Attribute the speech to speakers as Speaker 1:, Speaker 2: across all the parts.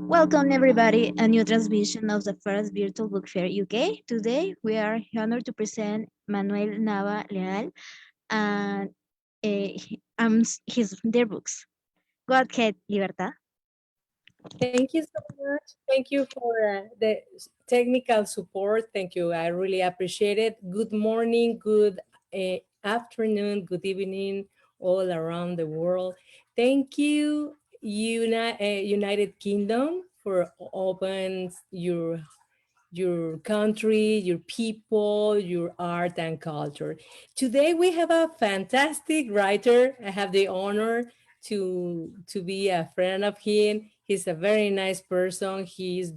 Speaker 1: Welcome everybody, a new transmission of the first virtual book fair UK. Today we are honored to present Manuel Nava Leal and their books. Go ahead, Libertad.
Speaker 2: Thank you so much. Thank you for the technical support. Thank you. I really appreciate it. Good morning, good afternoon, good evening, all around the world. Thank you, United Kingdom, for open your country, your people, your art and culture. Today we have a fantastic writer. I have the honor to be a friend of him. He's a very nice person. He's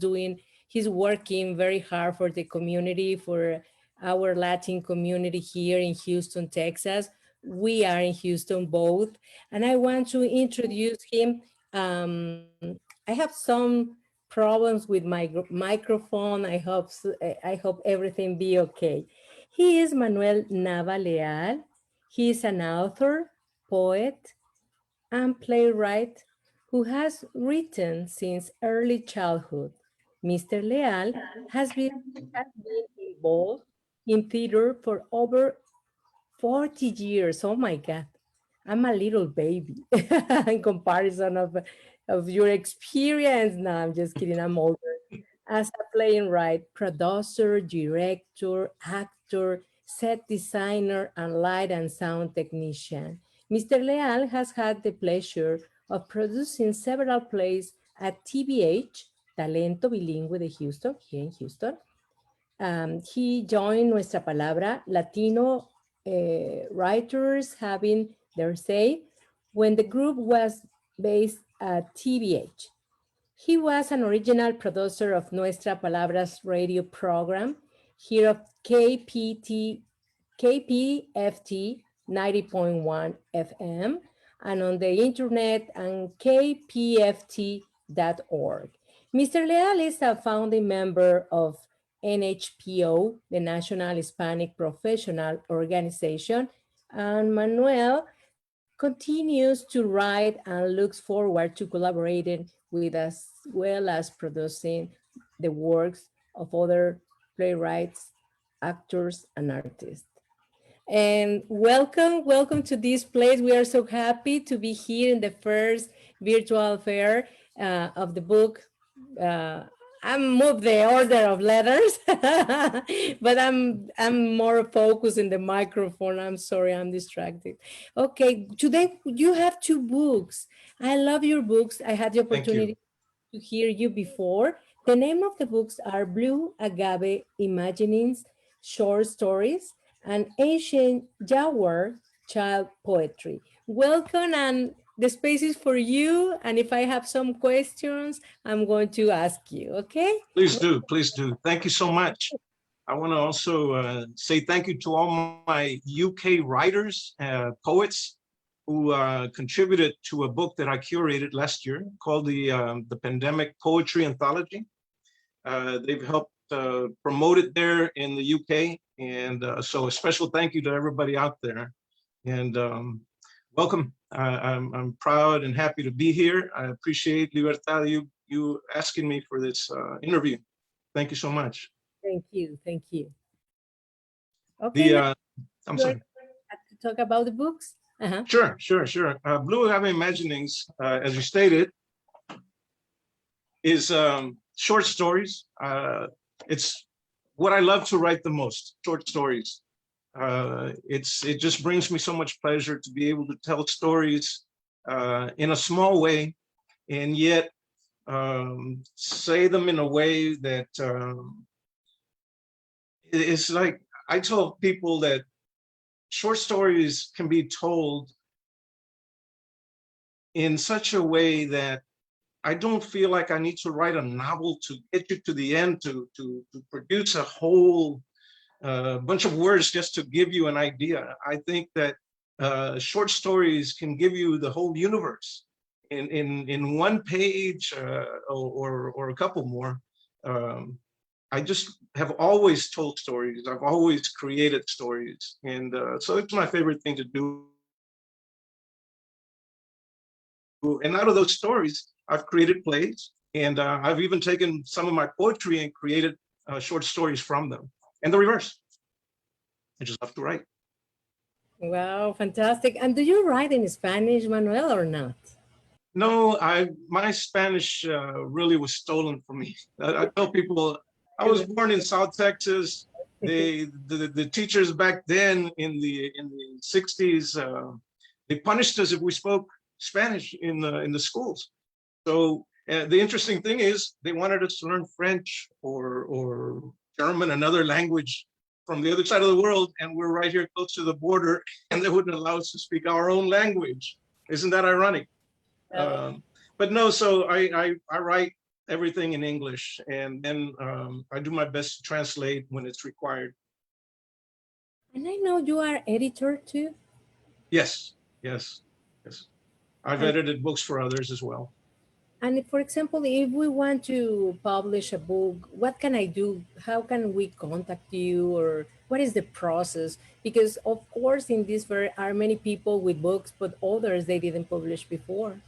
Speaker 2: working very hard for the community, for our Latin community here in Houston, Texas. We are in Houston both, and I want to introduce him. I have some problems with my microphone. I hope everything be okay. He is Manuel Nava Leal. He is an author, poet, and playwright who has written since early childhood. Mr. Leal has been involved in theater for over 40 years. Oh my God. I'm a little baby in comparison of your experience. No, I'm just kidding. I'm older. As a playwright, producer, director, actor, set designer, and light and sound technician, Mr. Leal has had the pleasure of producing several plays at TBH, Talento Bilingüe de Houston, here in Houston. He joined Nuestra Palabra, Latino writers having their say when the group was based at TBH. He was an original producer of Nuestra Palabra's radio program, here of KPFT 90.1 FM, and on the internet and kpft.org. Mr. Leal is a founding member of NHPO, the National Hispanic Professional Organization, and Manuel continues to write and looks forward to collaborating with as well as producing the works of other playwrights, actors, and artists. And welcome to this place. We are so happy to be here in the first virtual fair of the book. I moved the order of letters, but I'm more focused in the microphone. I'm sorry, I'm distracted. Okay, today you have two books. I love your books. I had the opportunity to hear you before. The name of the books are Blue Agave Imaginings, Short Stories, and Ancient Jaguar, Child Poetry. Welcome, and the space is for you. And if I have some questions, I'm going to ask you, okay?
Speaker 3: Please do, please do. Thank you so much. I want to also say thank you to all my UK writers, poets, who contributed to a book that I curated last year called the Pandemic Poetry Anthology. They've helped promote it there in the UK. And so a special thank you to everybody out there. And welcome. I'm proud and happy to be here. I appreciate, Libertad, you asking me for this interview. Thank you so much.
Speaker 2: Thank you, thank you. Okay,
Speaker 3: I'm sorry.
Speaker 2: To talk about the books?
Speaker 3: Sure. Blue Agave Imaginings, as you stated, is short stories. It's what I love to write the most, short stories. It just brings me so much pleasure to be able to tell stories in a small way, and yet say them in a way that it's like I tell people that short stories can be told in such a way that I don't feel like I need to write a novel to get you to the end, to produce a whole bunch of words just to give you an idea. I think that short stories can give you the whole universe in one page or a couple more. I just have always told stories. I've always created stories. And so it's my favorite thing to do. and out of those stories, I've created plays, and I've even taken some of my poetry and created short stories from them. And the reverse, I just have to write.
Speaker 2: Wow, fantastic. And do you write in Spanish, Manuel, or not?
Speaker 3: No, my Spanish really was stolen from me. I tell people I was born in South Texas. The teachers back then in the 60s, they punished us if we spoke Spanish in the schools. So the interesting thing is they wanted us to learn French or German, another language from the other side of the world, and we're right here close to the border, and they wouldn't allow us to speak our own language. Isn't that ironic? But no, so I write everything in English, and then I do my best to translate when it's required.
Speaker 2: And I know you are editor too.
Speaker 3: Yes, yes, yes. I've
Speaker 2: And,
Speaker 3: edited books for others as well.
Speaker 2: and for example, if we want to publish a book, what can I do? How can we contact you, or what is the process? Because of course, in this there are many people with books, but others they didn't publish before.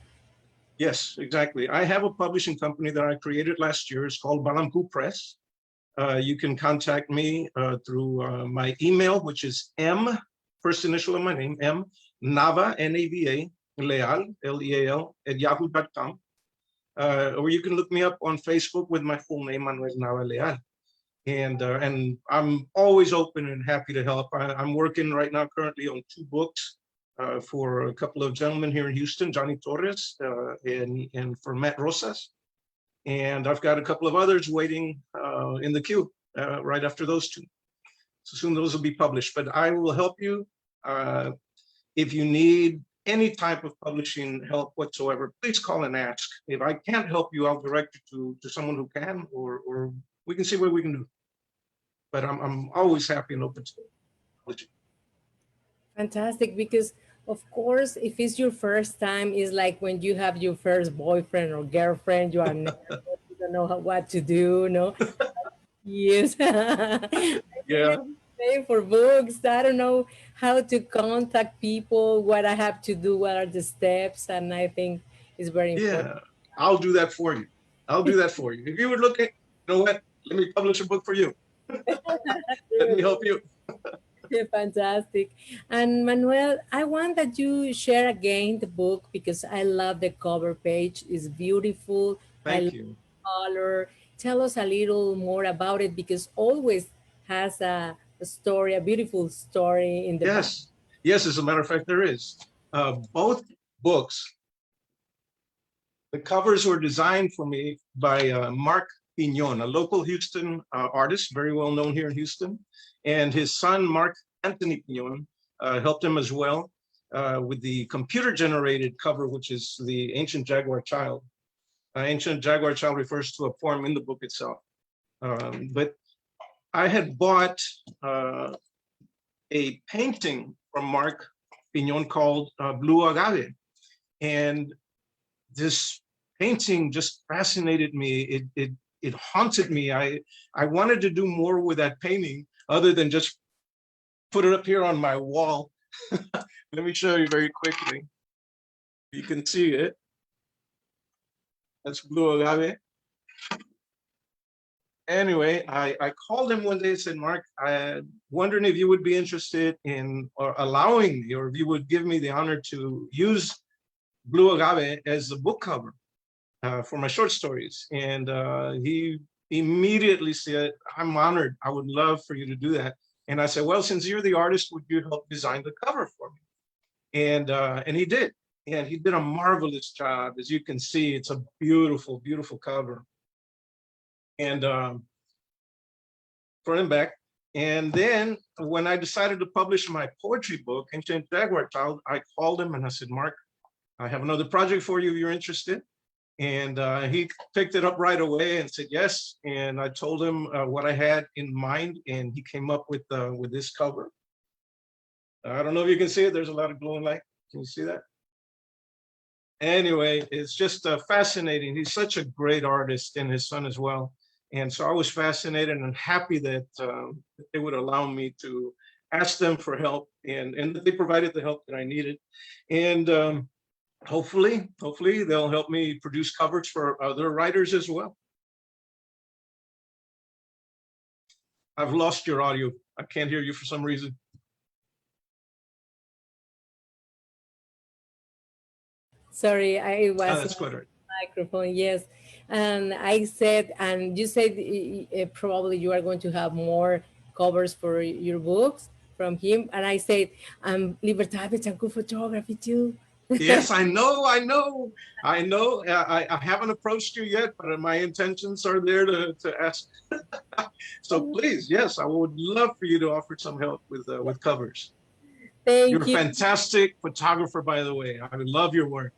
Speaker 3: Yes, exactly. I have a publishing company that I created last year. It's called Balampu Press. You can contact me through my email, which is first initial of my name, Nava, Nava, Leal, Leal, at yahoo.com. Or you can look me up on Facebook with my full name, Manuel Nava Leal. And I'm always open and happy to help. I'm working right now currently on 2 books for a couple of gentlemen here in Houston, Johnny Torres and for Matt Rosas. And I've got a couple of others waiting in the queue right after those 2. So soon those will be published, but I will help you. If you need any type of publishing help whatsoever, please call and ask. If I can't help you, I'll direct you to someone who can, or we can see what we can do. But I'm always happy and open to publishing.
Speaker 2: Fantastic, because of course, if it's your first time, it's like when you have your first boyfriend or girlfriend, you are nervous, you don't know what to do, no? Yes.
Speaker 3: Yeah,
Speaker 2: Pay for books. I don't know how to contact people, what I have to do, what are the steps, and I think it's very important.
Speaker 3: yeah. I'll do that for you. I'll do that for you. If you would look at, you know what? Let me publish a book for you. Let me help you.
Speaker 2: Fantastic. And Manuel, I want that you share again the book because I love the cover page. It's beautiful. I
Speaker 3: Thank
Speaker 2: love
Speaker 3: you.
Speaker 2: the color. Tell us a little more about it because always has a story, a beautiful story in the back.
Speaker 3: Yes, yes. As a matter of fact, there is. Both books, the covers were designed for me by Mark Pinon, a local Houston artist, very well known here in Houston, and his son Mark Anthony Pinon helped him as well with the computer-generated cover, which is the ancient Jaguar child. Ancient Jaguar child refers to a poem in the book itself. But I had bought a painting from Mark Pinon called Blue Agave. And this painting just fascinated me. It haunted me. I wanted to do more with that painting other than just put it up here on my wall. Let me show you very quickly. You can see it. That's Blue Agave. Anyway, I called him one day and said, Mark, I'm wondering if you would be interested in or allowing me, or if you would give me the honor to use Blue Agave as the book cover for my short stories. And he immediately said, I'm honored. I would love for you to do that. And I said, well, since you're the artist, would you help design the cover for me? And he did. And he did a marvelous job. As you can see, it's a beautiful, beautiful cover. And front and back. And then when I decided to publish my poetry book, Ancient Jaguar Child, I called him and I said, Mark, I have another project for you if you're interested. And he picked it up right away and said yes. And I told him what I had in mind, and he came up with this cover. I don't know if you can see it. There's a lot of glowing light. Can you see that? Anyway, it's just fascinating. He's such a great artist, and his son as well. And so I was fascinated and happy that they would allow me to ask them for help, and they provided the help that I needed. And hopefully they'll help me produce covers for other writers as well. I've lost your audio. I can't hear you for some reason.
Speaker 2: Sorry, I was
Speaker 3: That's quite right.
Speaker 2: microphone. Yes, and I said, and you said probably you are going to have more covers for your books from him, and I said, Libertad Betancourt photography too.
Speaker 3: Yes, I know. I haven't approached you yet, but my intentions are there to ask. So please, yes, I would love for you to offer some help with covers. You're
Speaker 2: Thank
Speaker 3: a
Speaker 2: you.
Speaker 3: fantastic photographer, by the way. I love your work.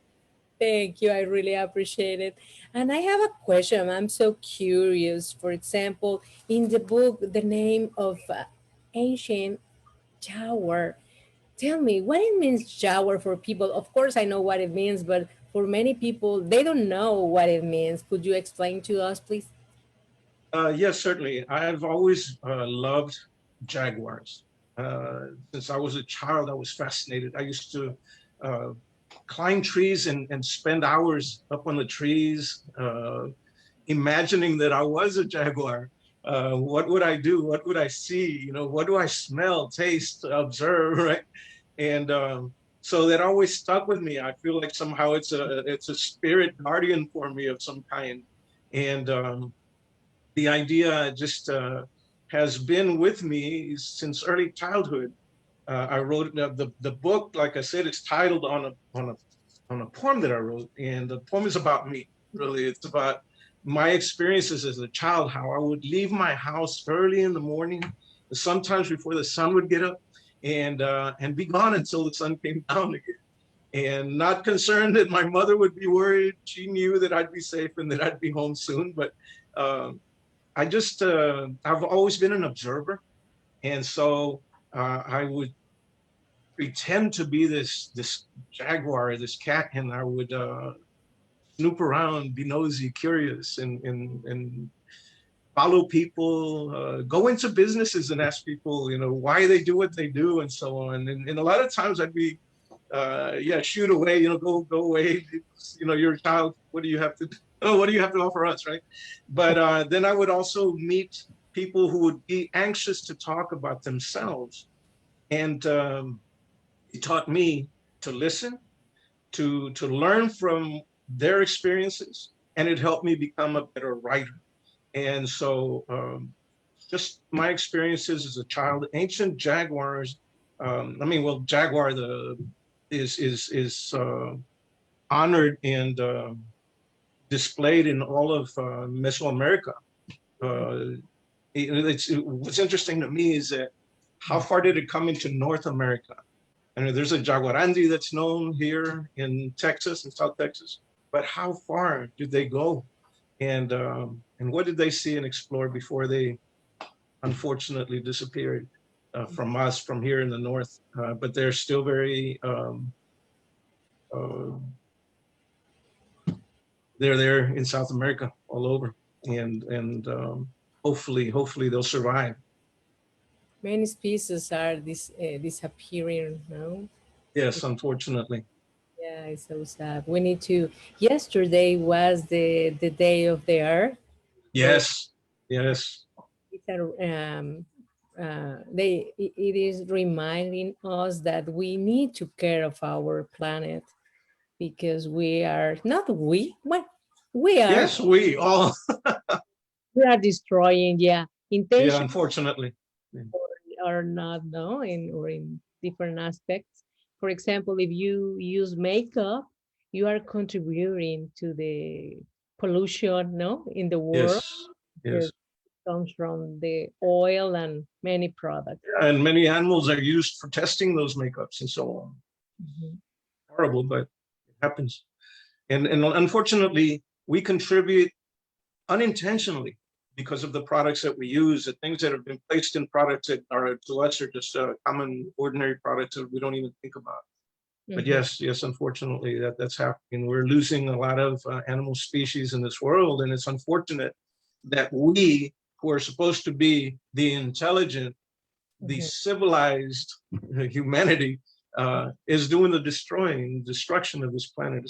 Speaker 2: Thank you. I really appreciate it. And I have a question. I'm so curious. For example, in the book, the name of ancient Jaguar. Tell me what it means, Jaguar, for people. Of course, I know what it means, but for many people, they don't know what it means. Could you explain to us, please?
Speaker 3: Yes, certainly. I've always loved Jaguars. Since I was a child, I was fascinated. I used to uh, climb trees and spend hours up on the trees, imagining that I was a Jaguar. What would I do? What would I see? You know, what do I smell, taste, observe, right? And so that always stuck with me. I feel like somehow it's a spirit guardian for me of some kind. And the idea just has been with me since early childhood. I wrote the book, like I said, it's titled on a poem that I wrote, and the poem is about me. Really, it's about my experiences as a child, how I would leave my house early in the morning, sometimes before the sun would get up, and be gone until the sun came down again. And not concerned that my mother would be worried. She knew that I'd be safe and that I'd be home soon. But I just I've always been an observer, and so I would pretend to be this jaguar, this cat, and I would snoop around, be nosy, curious, and follow people, go into businesses and ask people, you know, why they do what they do, and so on. And a lot of times I'd be, yeah, shoot away, you know, go away. You know, you're a child. What do you have to do? Oh, what do you have to offer us, right? But then I would also meet people who would be anxious to talk about themselves, and it taught me to listen, to learn from their experiences, and it helped me become a better writer. And so, just my experiences as a child, ancient jaguars. I mean, well, jaguar is honored and displayed in all of Mesoamerica. What's interesting to me is that how far did it come into North America? And there's a jaguarandi that's known here in Texas, in South Texas, but how far did they go? And what did they see and explore before they unfortunately disappeared from us, from here in the north? But they're still very, uh, they're there in South America, all over, and hopefully they'll survive.
Speaker 2: Many species are disappearing now.
Speaker 3: Yes, unfortunately.
Speaker 2: Yeah, it's so sad. We need to. Yesterday was the day of the Earth. So
Speaker 3: Yes, yes.
Speaker 2: it's it is reminding us that we need to care of our planet because we are not well, we are
Speaker 3: Yes, we all,
Speaker 2: we are destroying, yeah,
Speaker 3: yeah,
Speaker 2: intention
Speaker 3: unfortunately. Yeah.
Speaker 2: or not, no, in different aspects. For example, if you use makeup, you are contributing to the pollution, no, in the world
Speaker 3: Yes,
Speaker 2: because
Speaker 3: yes.
Speaker 2: it comes from the oil and many products.
Speaker 3: And many animals are used for testing those makeups and so on.
Speaker 2: Mhm.
Speaker 3: Horrible, but it happens. And unfortunately, we contribute unintentionally because of the products that we use, the things that have been placed in products that are to us are just common, ordinary products that we don't even think about. But
Speaker 2: Mhm.
Speaker 3: yes, unfortunately, that's happening. We're losing a lot of animal species in this world, and it's unfortunate that we, who are supposed to be the intelligent, the
Speaker 2: Mhm.
Speaker 3: civilized humanity, is doing the destruction of this planet.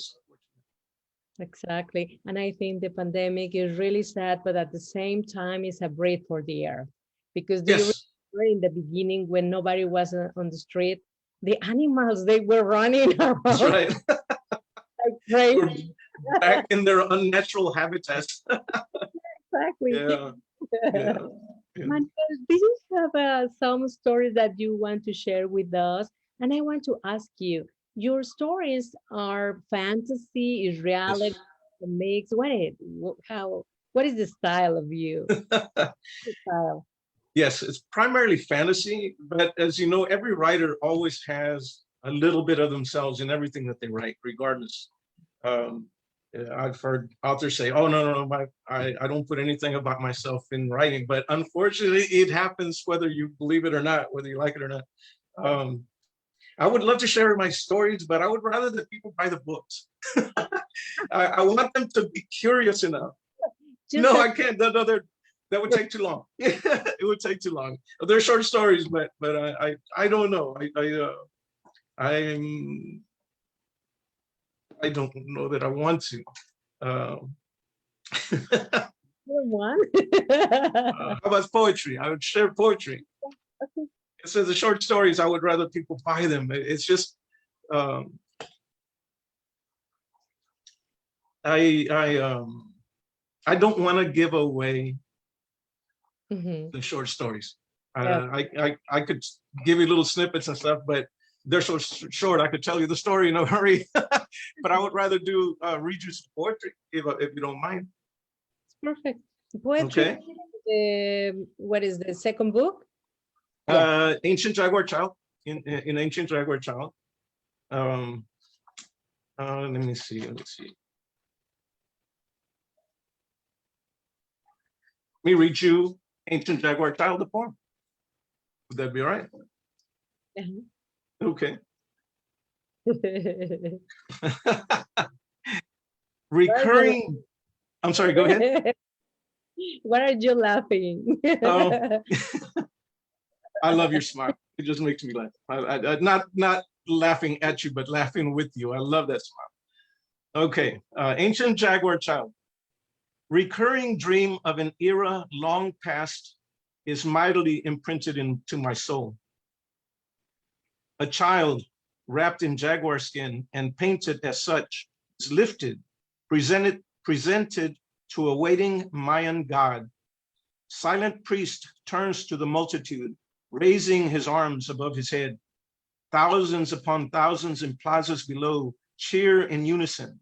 Speaker 2: Exactly. And I think the pandemic is really sad, but at the same time, it's a breath for the earth. Because do you
Speaker 3: Yes,
Speaker 2: remember in the beginning when nobody was on the street, the animals, they were running
Speaker 3: that's
Speaker 2: around
Speaker 3: right.
Speaker 2: like
Speaker 3: We're
Speaker 2: crazy.
Speaker 3: back in their unnatural habitats.
Speaker 2: Exactly.
Speaker 3: Yeah, yeah, yeah.
Speaker 2: Manuel, do you have some stories that you want to share with us? And I want to ask you, your stories are fantasy, is reality,
Speaker 3: Yes.
Speaker 2: a mix? What is the style of you? The style.
Speaker 3: Yes, it's primarily fantasy, but as you know, every writer always has a little bit of themselves in everything that they write, regardless. Um, I've heard authors say, "Oh, no, I don't put anything about myself in writing," but unfortunately, it happens whether you believe it or not, whether you like it or not. Um, I would love to share my stories, but I would rather that people buy the books. I want them to be curious enough.
Speaker 2: Just
Speaker 3: No,
Speaker 2: a
Speaker 3: I can't. That would take too long. It would take too long. They're short stories, but I don't know. I'm I don't know that I want to. Um,
Speaker 2: one.
Speaker 3: how about poetry? I would share poetry. It says the short stories. I would rather people buy them. It's just um, I I um, I don't want to give away
Speaker 2: Mhm.
Speaker 3: the short stories.
Speaker 2: Yeah,
Speaker 3: I could give you little snippets and stuff, but they're so short. I could tell you the story in a hurry, but I would rather do read you some poetry if you don't mind.
Speaker 2: it's perfect. Poetry.
Speaker 3: Okay.
Speaker 2: What is the second book? Yeah.
Speaker 3: Ancient Jaguar Child in Ancient Jaguar Child. Um, let me see. Let me see. Let me read you Ancient Jaguar Child, the poem. Would that be all right? Okay.
Speaker 2: Why are you
Speaker 3: Recurring. I'm sorry. Go ahead.
Speaker 2: Why are you laughing?
Speaker 3: Oh, I love your smile. It just makes me laugh. Not laughing at you, but laughing with you. I love that smile. Okay. Ancient Jaguar Child. Recurring dream of an era long past is mightily imprinted into my soul. A child wrapped in jaguar skin and painted as such is lifted, presented to a waiting Mayan god. Silent priest turns to the multitude, raising his arms above his head. Thousands upon thousands in plazas below cheer in unison.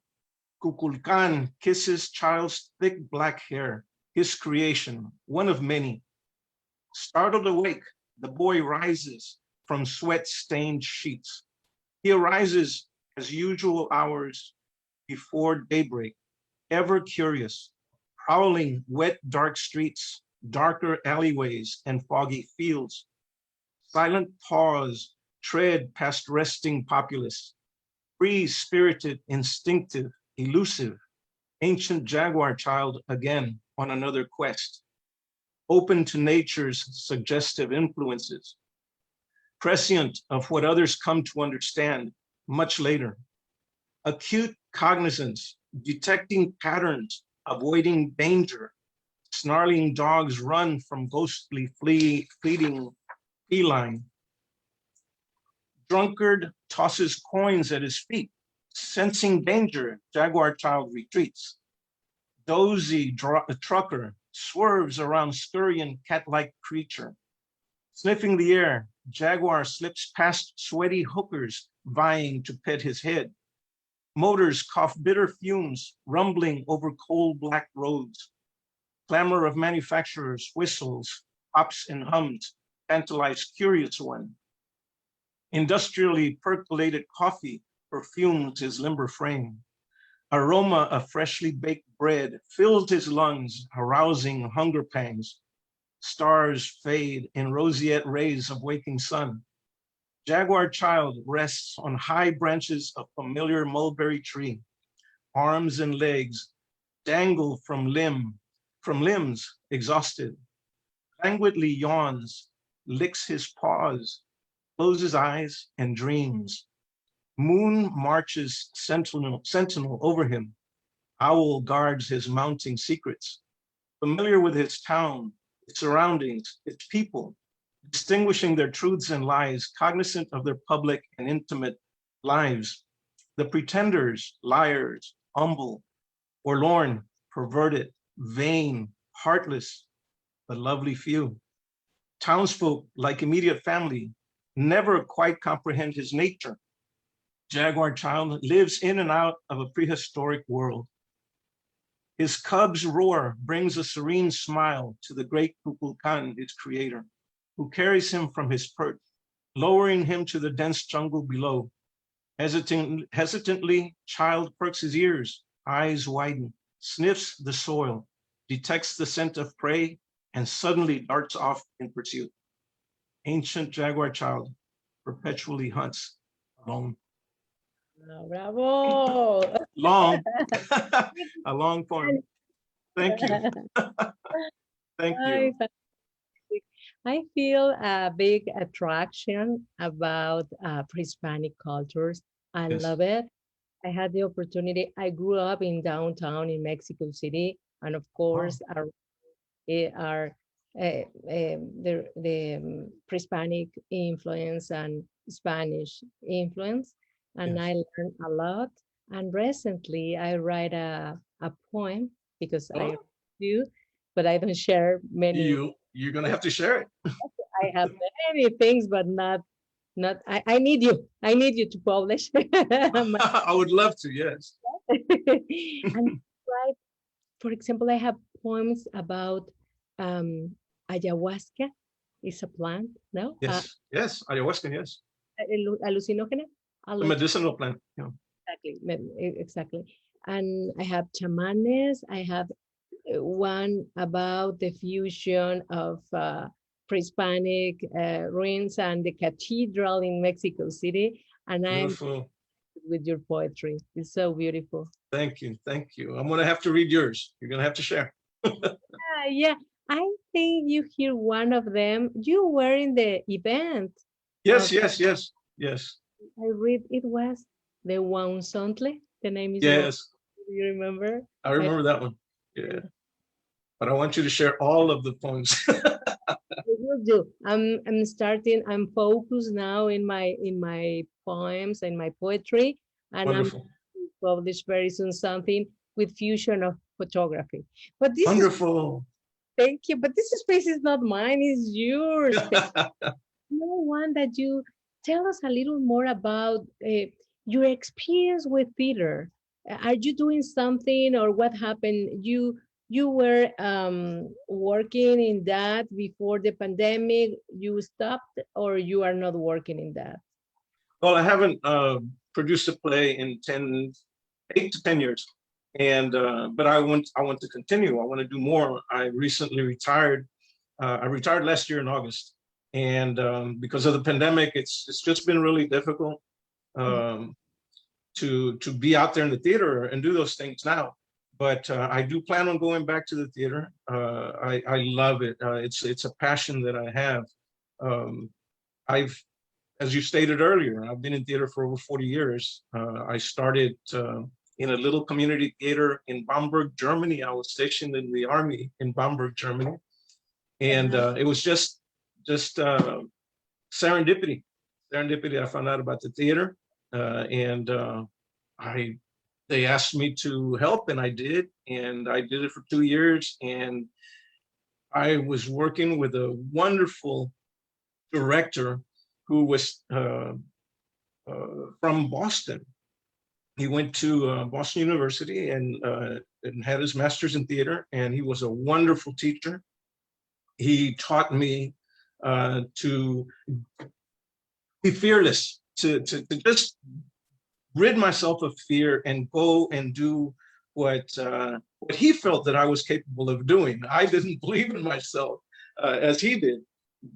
Speaker 3: Kukulkan kisses child's thick black hair, his creation, one of many. Startled awake, the boy rises from sweat-stained sheets. He arises as usual hours before daybreak, ever curious, prowling wet, dark streets, darker alleyways, and foggy fields. Silent pause, tread past resting populace, free-spirited, instinctive, elusive, ancient jaguar child again on another quest, open to nature's suggestive influences, prescient of what others come to understand much later, acute cognizance, detecting patterns, avoiding danger, snarling dogs run from ghostly fleeting feline, drunkard tosses coins at his feet, sensing danger, jaguar child retreats, dozy trucker swerves around scurrying cat-like creature. Sniffing the air, jaguar slips past sweaty hookers vying to pet his head. Motors cough bitter fumes, rumbling over coal black roads. Clamor of manufacturers, whistles, hops and hums, tantalize curious one. Industrially percolated coffee perfumes his limber frame. Aroma of freshly baked bread fills his lungs, arousing hunger pangs. Stars fade in roseate rays of waking sun. Jaguar child rests on high branches of familiar mulberry tree. Arms and legs dangle from limbs exhausted. Languidly yawns, licks his paws, closes eyes and dreams. Moon marches sentinel over him. Owl guards his mounting secrets. Familiar with his town, its surroundings, its people, distinguishing their truths and lies, cognizant of their public and intimate lives. The pretenders, liars, humble, forlorn, perverted, vain, heartless, but lovely few. Townsfolk, like immediate family, never quite comprehend his nature. Jaguar child lives in and out of a prehistoric world. His cub's roar brings a serene smile to the great Kukulkan, his creator, who carries him from his perch, lowering him to the dense jungle below. Hesitantly, child perks his ears, eyes widen, sniffs the soil, detects the scent of prey, and suddenly darts off in pursuit. Ancient jaguar child perpetually hunts alone.
Speaker 2: Bravo.
Speaker 3: Long, a long poem. Thank you. Thank
Speaker 2: Hi,
Speaker 3: you.
Speaker 2: I feel a big attraction about pre-Hispanic cultures. I
Speaker 3: Yes.
Speaker 2: love it. I had the opportunity. I grew up in downtown in Mexico City, and of
Speaker 3: Wow.
Speaker 2: course, our the pre-Hispanic influence and Spanish influence, and
Speaker 3: Yes.
Speaker 2: I learned a lot. And recently, I write a poem because I
Speaker 3: Oh,
Speaker 2: do, but I don't share many.
Speaker 3: you're gonna have to share it.
Speaker 2: I have many things, but not. I need you. I need you to publish.
Speaker 3: I would love to. Yes.
Speaker 2: And right, for example, I have poems about um, ayahuasca is a plant, no?
Speaker 3: Yes. Yes. Ayahuasca. Yes.
Speaker 2: Alucinógena?
Speaker 3: The medicinal plant. Yeah.
Speaker 2: Exactly, exactly. And I have chamanes. I have one about the fusion of pre-Hispanic ruins and the cathedral in Mexico City. And I'm
Speaker 3: Beautiful.
Speaker 2: with your poetry. It's so beautiful.
Speaker 3: Thank you. Thank you. I'm gonna have to read yours. You're gonna have to share.
Speaker 2: Yeah, I think you hear one of them. You were in the event
Speaker 3: Yes.
Speaker 2: of,
Speaker 3: Yes. Yes. Yes.
Speaker 2: I read it was the Wansontle. The name is Wan.
Speaker 3: Yes.
Speaker 2: Do you remember?
Speaker 3: I
Speaker 2: I,
Speaker 3: remember that one. Yeah. But I want you to share all of the poems.
Speaker 2: I will do. I'm starting. I'm focused now in my poems and my poetry, and I'm
Speaker 3: Wonderful.
Speaker 2: publish very soon something with fusion of photography. But this is
Speaker 3: Wonderful.
Speaker 2: thank you. But this space is not mine; it's yours. No one that you tell us a little more about your experience with theater. Are you doing something or what happened? You were working in that before the pandemic. You stopped or you are not working in that?
Speaker 3: Well, I haven't produced a play in 8 to 10 years, and but I want to continue. I want to do more. I recently retired. I retired last year in August, and because of the pandemic, it's just been really difficult um, to be out there in the theater and do those things now. But I do plan on going back to the theater. I love it. It's a passion that I have. Um, I've as you stated earlier, I've been in theater for over 40 years. I started in a little community theater in Bamberg, Germany. I was stationed in the army in Bamberg, Germany, and
Speaker 2: Uh-huh.
Speaker 3: it was just serendipity. Serendipity. I found out about the theater, and I they asked me to help, and I did, and I did it for 2 years, and I was working with a wonderful director who was from Boston. He went to Boston University and had his master's in theater, and he was a wonderful teacher. He taught me to be fearless, to just rid myself of fear and go and do what he felt that I was capable of doing. I didn't believe in myself as he did,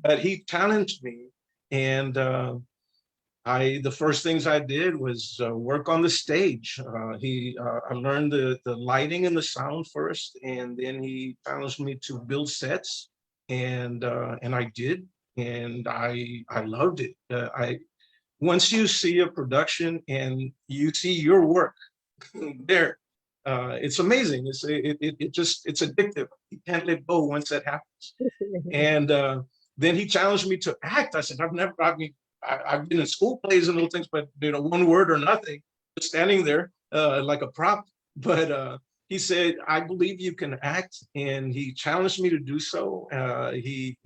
Speaker 3: but he challenged me, and the first things I did was work on the stage. I learned the lighting and the sound first, and then he challenged me to build sets, and I did. and I loved it. Once you see a production and you see your work there, it's amazing. It's addictive. You can't let go once that happens. And then he challenged me to act. I said, I've been in school plays and little things, but one word or nothing, just standing there like a prop. But he said, I believe you can act, and he challenged me to do so. He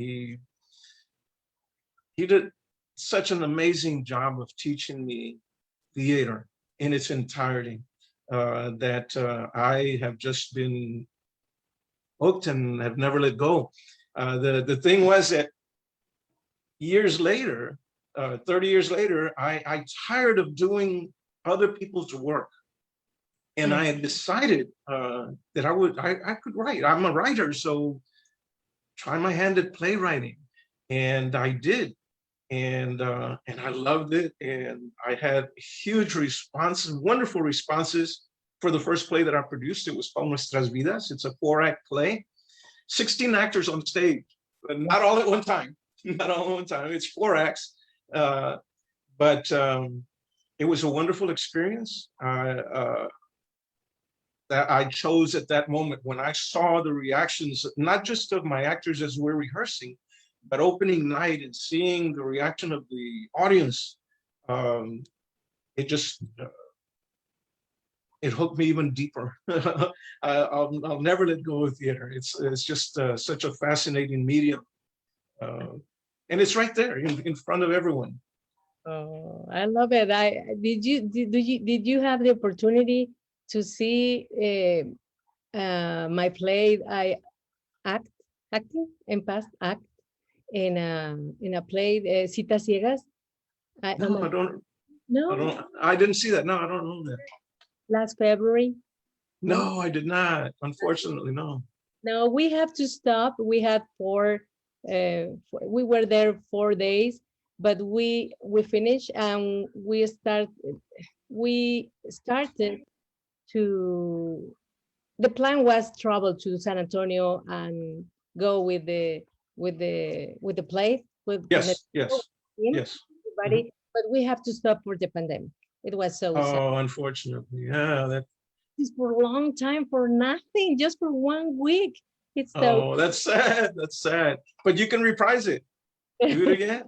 Speaker 3: did such an amazing job of teaching me theater in its entirety that I have just been hooked and have never let go. The thing was that years later, 30 years later, I tired of doing other people's work. And I had decided that I could write. I'm a writer, so try my hand at playwriting. And I did. And I loved it. And I had huge responses, wonderful responses for the first play that I produced. It was called Nuestras Vidas. It's a 4-act play, 16 actors on stage, but not all at one time. Not all at one time. It's 4 acts. But it was a wonderful experience. That I chose at that moment when I saw the reactions, not just of my actors as we're rehearsing, but opening night and seeing the reaction of the audience. It just, it hooked me even deeper. I'll never let go of theater. It's just such a fascinating medium. And it's right there in front of everyone.
Speaker 2: Oh, I love it. Did you have the opportunity to see my play? I acting in past act in a play, Citas Ciegas.
Speaker 3: I didn't see that. No, I don't know that.
Speaker 2: Last February.
Speaker 3: No, I did not. Unfortunately, no.
Speaker 2: No, we have to stop. We had we were there 4 days, but we finished and we started to, the plan was travel to San Antonio and go with the play with
Speaker 3: yes
Speaker 2: everybody, but we have to stop for the pandemic. It was so sad.
Speaker 3: Unfortunately, yeah, that
Speaker 2: is for a long time for nothing, just for 1 week. It's so
Speaker 3: that's sad. That's sad. But you can reprise it. Do it again.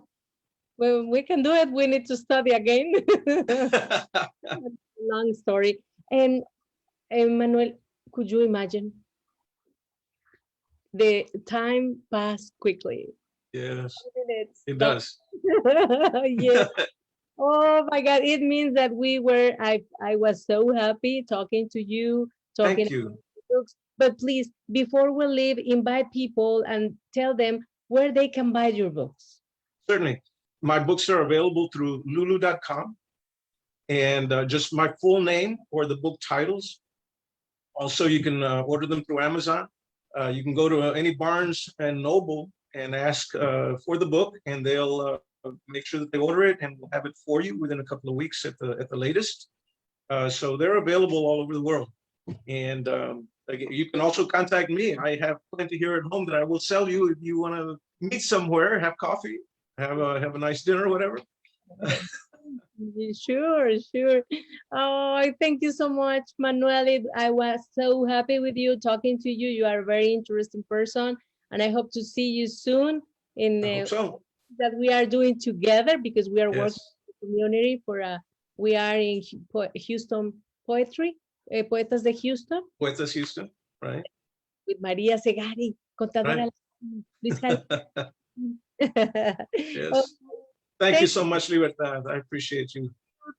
Speaker 2: well, we can do it. We need to study again. Long story. And Manuel, could you imagine? The time passed quickly.
Speaker 3: Yes, it does.
Speaker 2: Yes. Oh my God! It means that I was so happy talking to you.
Speaker 3: Thank you.
Speaker 2: Books. But please, before we leave, invite people and tell them where they can buy your books.
Speaker 3: Certainly. My books are available through lulu.com and just my full name or the book titles. Also, you can order them through Amazon. You can go to any Barnes and Noble and ask for the book, and they'll make sure that they order it, and we'll have it for you within a couple of weeks at the latest. So they're available all over the world. And you can also contact me. I have plenty here at home that I will sell you if you want to meet somewhere, have coffee, have a nice dinner, whatever.
Speaker 2: Sure. Oh, thank you so much, Manuel. I was so happy with you, talking to you. You are a very interesting person, and I hope to see you soon in that we are doing together, because we are working in the community for we are in Houston Poetry, Poetas de Houston.
Speaker 3: Poetas Houston, right?
Speaker 2: With Maria Segari, contadora. Right.
Speaker 3: Yes. Thank you so much, Libertad. I appreciate you.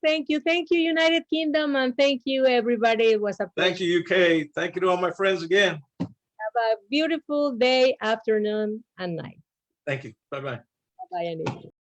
Speaker 2: Thank you, United Kingdom, and thank you, everybody. It was a pleasure.
Speaker 3: Thank you, UK. Thank you to all my friends again.
Speaker 2: Have a beautiful day, afternoon, and night.
Speaker 3: Thank you. Bye-bye.
Speaker 2: Bye-bye, Anita.